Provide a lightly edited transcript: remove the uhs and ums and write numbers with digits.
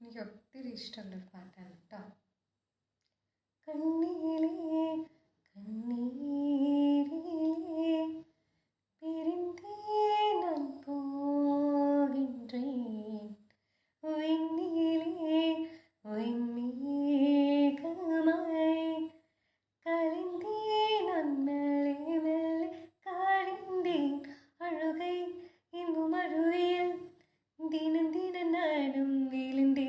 എനിക്ക് ഒത്തിരി ഇഷ്ടമുള്ളൊരു പാട്ടാണ് കേട്ടോ. കണ്ണീരിലേ കണ്ണീരിലേ பிரிந்தே நான் போகின்றேன் விண்ணிலே வெண்மேகமாய் கலைந்தே நான் மெல்ல மெல்ல காய்ந்தேன் அழுகை இன்னும் அழுவியல் தினம் தினம் நானும் விழுந்தேன்